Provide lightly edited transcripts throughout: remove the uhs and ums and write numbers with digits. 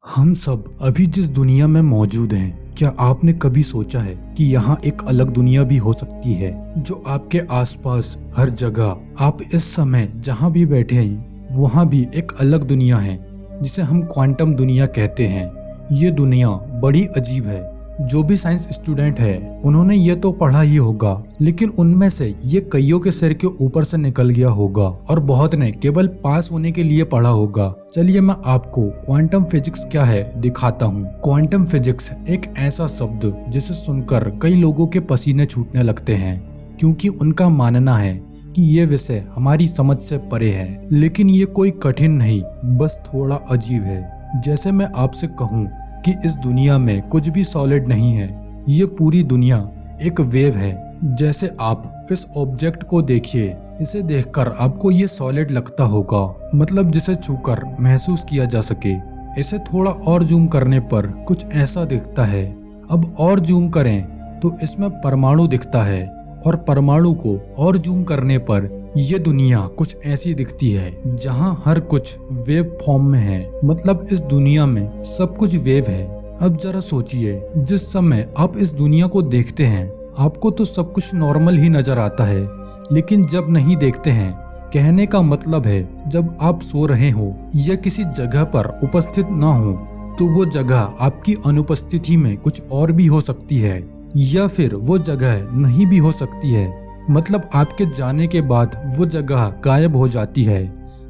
हम सब अभी जिस दुनिया में मौजूद हैं, क्या आपने कभी सोचा है कि यहाँ एक अलग दुनिया भी हो सकती है जो आपके आसपास हर जगह आप इस समय जहाँ भी बैठे हैं वहाँ भी एक अलग दुनिया है जिसे हम क्वांटम दुनिया कहते हैं। ये दुनिया बड़ी अजीब है। जो भी साइंस स्टूडेंट है उन्होंने ये तो पढ़ा ही होगा, लेकिन उनमें से ये कईयों के सिर के ऊपर से निकल गया होगा और बहुत ने केवल पास होने के लिए पढ़ा होगा। चलिए मैं आपको क्वांटम फिजिक्स क्या है दिखाता हूँ। क्वांटम फिजिक्स एक ऐसा शब्द जिसे सुनकर कई लोगों के पसीने छूटने लगते हैं, क्योंकि उनका मानना है कि ये विषय हमारी समझ से परे है। लेकिन ये कोई कठिन नहीं, बस थोड़ा अजीब है। जैसे मैं आपसे कहूँ कि इस दुनिया में कुछ भी सॉलिड नहीं है, ये पूरी दुनिया एक वेव है। जैसे आप इस ऑब्जेक्ट को देखिए, इसे देखकर आपको ये सॉलिड लगता होगा, मतलब जिसे छूकर महसूस किया जा सके। इसे थोड़ा और जूम करने पर कुछ ऐसा दिखता है। अब और जूम करें तो इसमें परमाणु दिखता है, और परमाणु को और जूम करने पर ये दुनिया कुछ ऐसी दिखती है जहां हर कुछ वेव फॉर्म में है। मतलब इस दुनिया में सब कुछ वेव है। अब जरा सोचिए, जिस समय आप इस दुनिया को देखते हैं आपको तो सब कुछ नॉर्मल ही नजर आता है, लेकिन जब नहीं देखते हैं, कहने का मतलब है जब आप सो रहे हो या किसी जगह पर उपस्थित ना हो, तो वो जगह आपकी अनुपस्थिति में कुछ और भी हो सकती है, या फिर वो जगह नहीं भी हो सकती है। मतलब आपके जाने के बाद वो जगह गायब हो जाती है।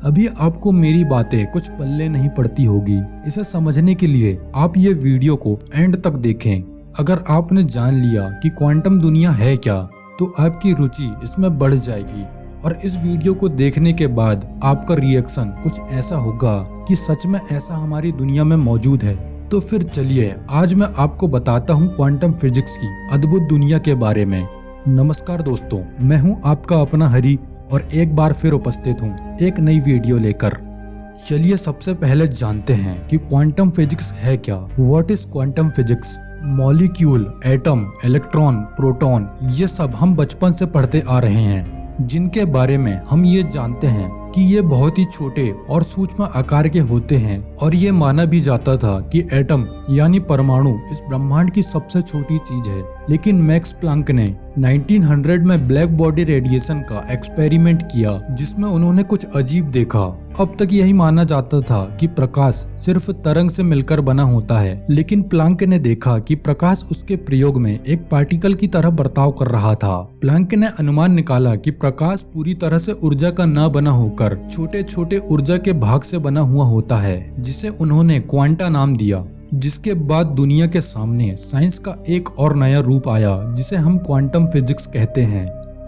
अभी आपको मेरी बातें कुछ पल्ले नहीं पड़ती होगी। इसे समझने के लिए आप ये वीडियो को एंड तक देखें। अगर आपने जान लिया कि क्वांटम दुनिया है क्या, तो आपकी रुचि इसमें बढ़ जाएगी, और इस वीडियो को देखने के बाद आपका रिएक्शन कुछ ऐसा होगा कि सच में ऐसा हमारी दुनिया में मौजूद है। तो फिर चलिए आज मैं आपको बताता हूँ क्वांटम फिजिक्स की अद्भुत दुनिया के बारे में। नमस्कार दोस्तों, मैं हूँ आपका अपना हरी, और एक बार फिर उपस्थित हूँ एक नई वीडियो लेकर। चलिए सबसे पहले जानते हैं कि क्वांटम फिजिक्स है क्या। What is quantum physics? Molecule, atom, electron, proton, ये सब हम बचपन से पढ़ते आ रहे हैं, जिनके बारे में हम ये जानते हैं कि ये बहुत ही छोटे और सूक्ष्म आकार के होते हैं। और ये माना भी जाता था कि एटम यानी परमाणु इस ब्रह्मांड की सबसे छोटी चीज है। लेकिन मैक्स प्लांक ने 1900 में ब्लैक बॉडी रेडिएशन का एक्सपेरिमेंट किया, जिसमें उन्होंने कुछ अजीब देखा। अब तक यही माना जाता था कि प्रकाश सिर्फ तरंग से मिलकर बना होता है, लेकिन प्लांक ने देखा कि प्रकाश उसके प्रयोग में एक पार्टिकल की तरह बर्ताव कर रहा था। प्लांक ने अनुमान निकाला कि प्रकाश पूरी तरह से ऊर्जा का न बना होकर छोटे छोटे ऊर्जा के भाग से बना हुआ होता है, जिसे उन्होंने क्वांटा नाम दिया। जिसके बाद दुनिया के सामने साइंस का एक और नया रूप आया, जिसे हम क्वांटम फिजिक्स कहते हैं।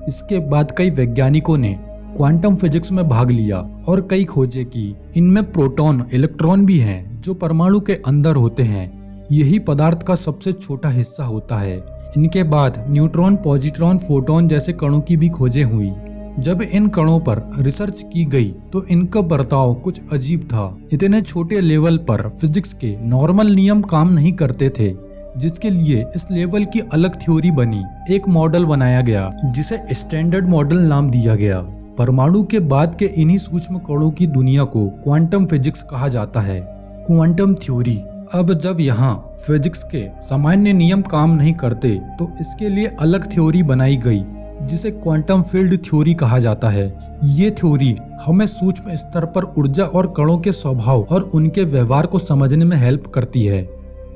इसके बाद कई वैज्ञानिकों ने क्वांटम फिजिक्स में भाग लिया और कई खोजें की। इनमें प्रोटॉन, इलेक्ट्रॉन भी हैं जो परमाणु के अंदर होते हैं। यही पदार्थ का सबसे छोटा हिस्सा होता है। इनके बाद न्यूट्रॉन, पॉजिट्रॉन, फोटॉन जैसे कणों की भी खोजें हुई। जब इन कणों पर रिसर्च की गई तो इनका बर्ताव कुछ अजीब था। इतने छोटे लेवल पर फिजिक्स के नॉर्मल नियम काम नहीं करते थे, जिसके लिए इस लेवल की अलग थ्योरी बनी। एक मॉडल बनाया गया जिसे स्टैंडर्ड मॉडल नाम दिया गया। परमाणु के बाद के इन्हीं सूक्ष्म कणों की दुनिया को क्वांटम फिजिक्स कहा जाता है। Quantum theory. अब जब यहाँ फिजिक्स के सामान्य नियम काम नहीं करते तो इसके लिए अलग थ्योरी बनाई गई, जिसे क्वांटम फील्ड थ्योरी कहा जाता है। ये थ्योरी हमें सूक्ष्म स्तर पर ऊर्जा और कणों के स्वभाव और उनके व्यवहार को समझने में हेल्प करती है।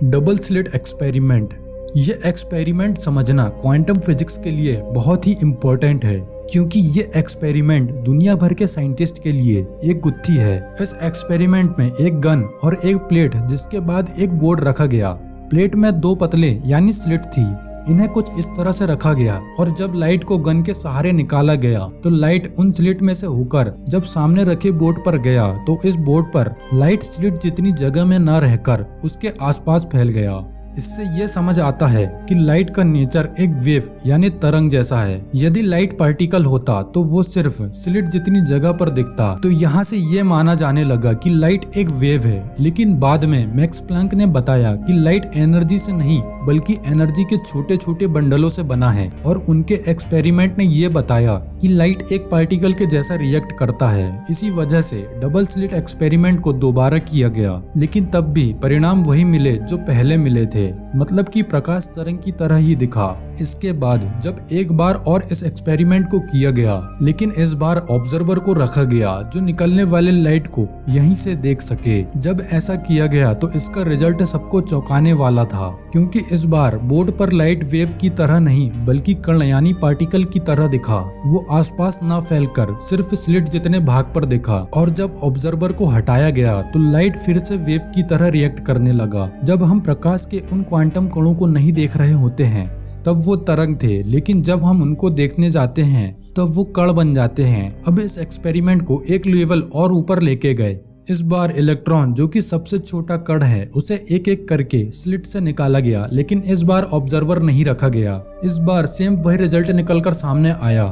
Double slit experiment. ये एक्सपेरिमेंट समझना क्वांटम फिजिक्स के लिए बहुत ही इम्पोर्टेंट है, क्योंकि ये एक्सपेरिमेंट दुनिया भर के साइंटिस्ट के लिए एक गुत्थी है। इस एक्सपेरिमेंट में एक गन और एक प्लेट, जिसके बाद एक बोर्ड रखा गया। प्लेट में दो पतले यानी स्लिट थी। इन्हें कुछ इस तरह से रखा गया, और जब लाइट को गन के सहारे निकाला गया तो लाइट उन स्लिट में से होकर जब सामने रखे बोर्ड पर गया तो इस बोर्ड पर लाइट स्लिट जितनी जगह में न रहकर उसके आसपास फैल गया। इससे ये समझ आता है कि लाइट का नेचर एक वेव यानी तरंग जैसा है। यदि लाइट पार्टिकल होता तो वो सिर्फ स्लिट जितनी जगह पर दिखता, तो यहाँ से ये माना जाने लगा कि लाइट एक वेव है। लेकिन बाद में मैक्स प्लैंक ने बताया कि लाइट एनर्जी से नहीं बल्कि एनर्जी के छोटे छोटे बंडलों से बना है, और उनके एक्सपेरिमेंट ने ये बताया कि लाइट एक पार्टिकल के जैसा रिएक्ट करता है। इसी वजह से डबल स्लिट एक्सपेरिमेंट को दोबारा किया गया, लेकिन तब भी परिणाम वही मिले जो पहले मिले थे, मतलब कि प्रकाश तरंग की तरह ही दिखा। इसके बाद जब एक बार और इस एक्सपेरिमेंट को किया गया, लेकिन इस बार ऑब्जर्वर को रखा गया जो निकलने वाले लाइट को यहीं से देख सके। जब ऐसा किया गया तो इसका रिजल्ट सबको चौंकाने वाला था, क्योंकि इस बार बोर्ड पर लाइट वेव की तरह नहीं बल्कि कण यानी पार्टिकल की तरह दिखा। वो आसपास ना फैलकर सिर्फ स्लिट जितने भाग पर दिखा, और जब ऑब्जर्वर को हटाया गया तो लाइट फिर से वेव की तरह रिएक्ट करने लगा। जब हम प्रकाश के उन क्वांटम कणों को नहीं देख रहे होते हैं तब वो तरंग थे, लेकिन जब हम उनको देखने जाते हैं तब वो कण बन जाते हैं। अब इस एक्सपेरिमेंट को एक लेवल और ऊपर लेके गए। इस बार इलेक्ट्रॉन जो कि सबसे छोटा कण है उसे एक एक करके स्लिट से निकाला गया, लेकिन इस बार ऑब्जर्वर नहीं रखा गया। इस बार सेम वही रिजल्ट निकलकर सामने आया।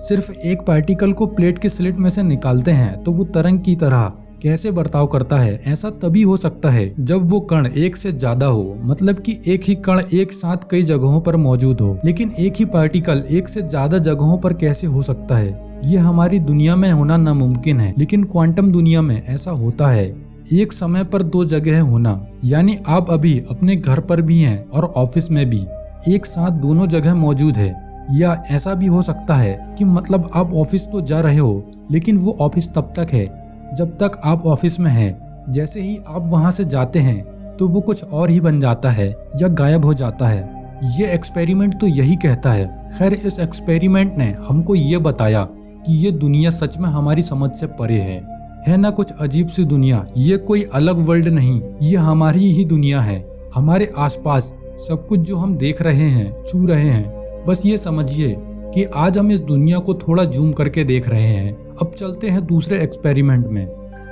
सिर्फ एक पार्टिकल को प्लेट के स्लिट में से निकालते हैं तो वो तरंग की तरह कैसे बर्ताव करता है। ऐसा तभी हो सकता है जब वो कण एक से ज्यादा हो, मतलब कि एक ही कण एक साथ कई जगहों पर मौजूद हो। लेकिन एक ही पार्टिकल एक से ज्यादा जगहों पर कैसे हो सकता है? ये हमारी दुनिया में होना नामुमकिन है, लेकिन क्वांटम दुनिया में ऐसा होता है। एक समय पर दो जगह होना, यानी आप अभी अपने घर पर भी हैं और ऑफिस में भी, एक साथ दोनों जगह मौजूद है। या ऐसा भी हो सकता है कि मतलब आप ऑफिस तो जा रहे हो, लेकिन वो ऑफिस तब तक है जब तक आप ऑफिस में हैं। जैसे ही आप वहां से जाते हैं तो वो कुछ और ही बन जाता है या गायब हो जाता है। ये एक्सपेरिमेंट तो यही कहता है। खैर, इस एक्सपेरिमेंट ने हमको ये बताया कि ये दुनिया सच में हमारी समझ से परे है ना कुछ अजीब सी दुनिया। ये कोई अलग वर्ल्ड नहीं, ये हमारी ही दुनिया है। हमारे आसपास सब कुछ जो हम देख रहे हैं, छू रहे हैं, बस ये समझिए कि आज हम इस दुनिया को थोड़ा जूम करके देख रहे हैं। अब चलते हैं दूसरे एक्सपेरिमेंट में।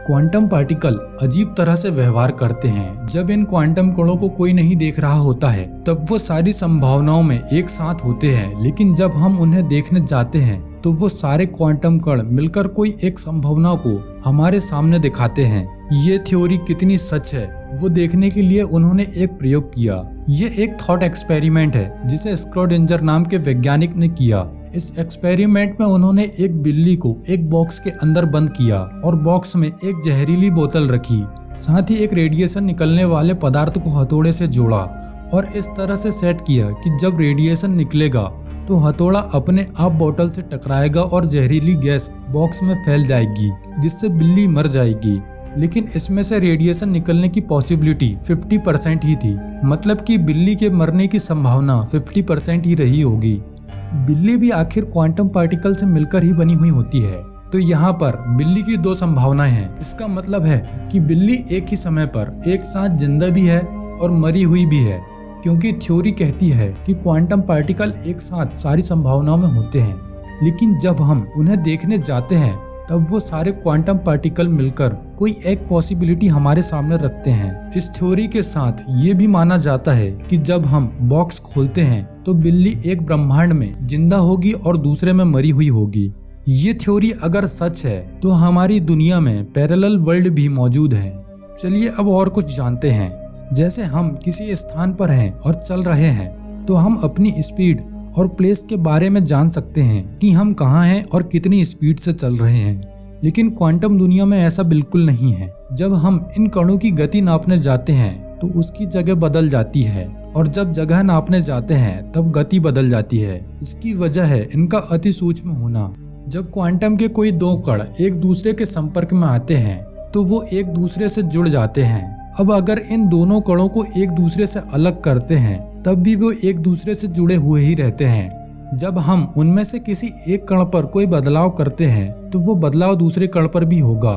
क्वांटम पार्टिकल अजीब तरह से व्यवहार करते हैं। जब इन क्वांटम कणों को कोई नहीं देख रहा होता है तब वो सारी संभावनाओं में एक साथ होते हैं, लेकिन जब हम उन्हें देखने जाते हैं तो वो सारे क्वांटम कण मिलकर कोई एक संभावना को हमारे सामने दिखाते हैं। ये थ्योरी कितनी सच है वो देखने के लिए उन्होंने एक प्रयोग किया। ये एक थॉट एक्सपेरिमेंट है जिसे स्क्रोडिंजर नाम के वैज्ञानिक ने किया। इस एक्सपेरिमेंट में उन्होंने एक बिल्ली को एक बॉक्स के अंदर बंद किया और बॉक्स में एक जहरीली बोतल रखी, साथ ही एक रेडिएशन निकलने वाले पदार्थ को हथौड़े से जोड़ा और इस तरह से सेट किया कि जब रेडिएशन निकलेगा तो हथौड़ा अपने आप बोतल से टकराएगा और जहरीली गैस बॉक्स में फैल जाएगी, जिससे बिल्ली मर जाएगी। लेकिन इसमें से रेडिएशन निकलने की पॉसिबिलिटी 50% ही थी, मतलब कि बिल्ली के मरने की संभावना 50% ही रही होगी। बिल्ली भी आखिर क्वांटम पार्टिकल से मिलकर ही बनी हुई होती है, तो यहाँ पर बिल्ली की दो संभावनाएं हैं। इसका मतलब है कि बिल्ली एक ही समय पर एक साथ जिंदा भी है और मरी हुई भी है, क्योंकि थ्योरी कहती है कि क्वांटम पार्टिकल एक साथ सारी संभावनाओं में होते हैं, लेकिन जब हम उन्हें देखने जाते हैं तब वो सारे क्वांटम पार्टिकल मिलकर कोई एक पॉसिबिलिटी हमारे सामने रखते हैं। इस थ्योरी के साथ ये भी माना जाता है कि जब हम बॉक्स खोलते हैं तो बिल्ली एक ब्रह्मांड में जिंदा होगी और दूसरे में मरी हुई होगी। ये थ्योरी अगर सच है तो हमारी दुनिया में पैरेलल वर्ल्ड भी मौजूद है। चलिए अब और कुछ जानते हैं। जैसे हम किसी स्थान पर हैं और चल रहे हैं तो हम अपनी स्पीड और प्लेस के बारे में जान सकते हैं कि हम कहाँ हैं और कितनी स्पीड से चल रहे हैं। लेकिन क्वांटम दुनिया में ऐसा बिल्कुल नहीं है। जब हम इन कणों की गति नापने जाते हैं तो उसकी जगह बदल जाती है, और जब जगह नापने जाते हैं तब गति बदल जाती है। इसकी वजह है इनका अति सूक्ष्म होना। जब क्वांटम के कोई दो कण एक दूसरे के संपर्क में आते हैं तो वो एक दूसरे से जुड़ जाते हैं। अब अगर इन दोनों कणों को एक दूसरे से अलग करते हैं तब भी वो एक दूसरे से जुड़े हुए ही रहते हैं। जब हम उनमें से किसी एक कण पर कोई बदलाव करते हैं तो वो बदलाव दूसरे कण पर भी होगा,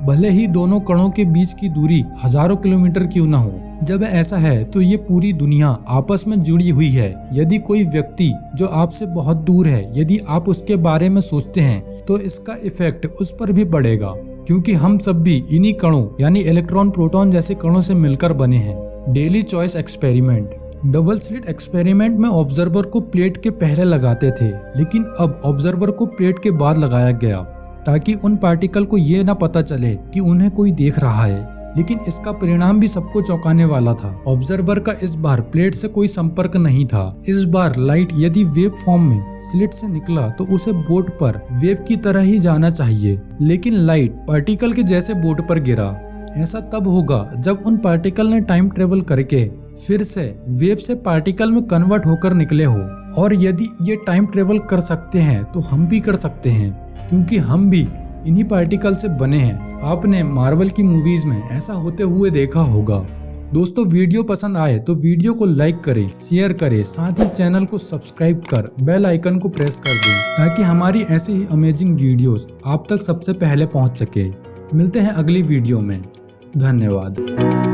भले ही दोनों कणों के बीच की दूरी हजारों किलोमीटर क्यों न हो। जब ऐसा है तो ये पूरी दुनिया आपस में जुड़ी हुई है। यदि कोई व्यक्ति जो आपसे बहुत दूर है, यदि आप उसके बारे में सोचते हैं तो इसका इफेक्ट उस पर भी पड़ेगा, क्योंकि हम सब भी इन्हीं कणों यानी इलेक्ट्रॉन प्रोटॉन जैसे कणों से मिलकर बने हैं। Daily choice experiment. Double slit experiment में ऑब्जर्वर को प्लेट के पहले लगाते थे, लेकिन अब ऑब्जर्वर को प्लेट के बाद लगाया गया ताकि उन पार्टिकल को ये ना पता चले कि उन्हें कोई देख रहा है। लेकिन इसका परिणाम भी सबको चौंकाने वाला था। ऑब्जर्वर का इस बार प्लेट से कोई संपर्क नहीं था। इस बार लाइट यदि वेव फॉर्म में स्लिट से निकला तो उसे बोर्ड पर वेव की तरह ही जाना चाहिए, लेकिन लाइट पार्टिकल के जैसे बोर्ड पर गिरा। ऐसा तब होगा जब उन पार्टिकल ने टाइम ट्रेवल करके फिर से वेव से पार्टिकल में कन्वर्ट होकर निकले हो। और यदि ये टाइम ट्रेवल कर सकते हैं तो हम भी कर सकते हैं, क्योंकि हम भी इन्हीं पार्टिकल से बने हैं। आपने मार्वल की मूवीज में ऐसा होते हुए देखा होगा। दोस्तों, वीडियो पसंद आए तो वीडियो को लाइक करें, शेयर करें, साथ ही चैनल को सब्सक्राइब कर बेल आइकन को प्रेस कर दें ताकि हमारी ऐसी ही अमेजिंग वीडियोस आप तक सबसे पहले पहुंच सके। मिलते हैं अगली वीडियो में। धन्यवाद।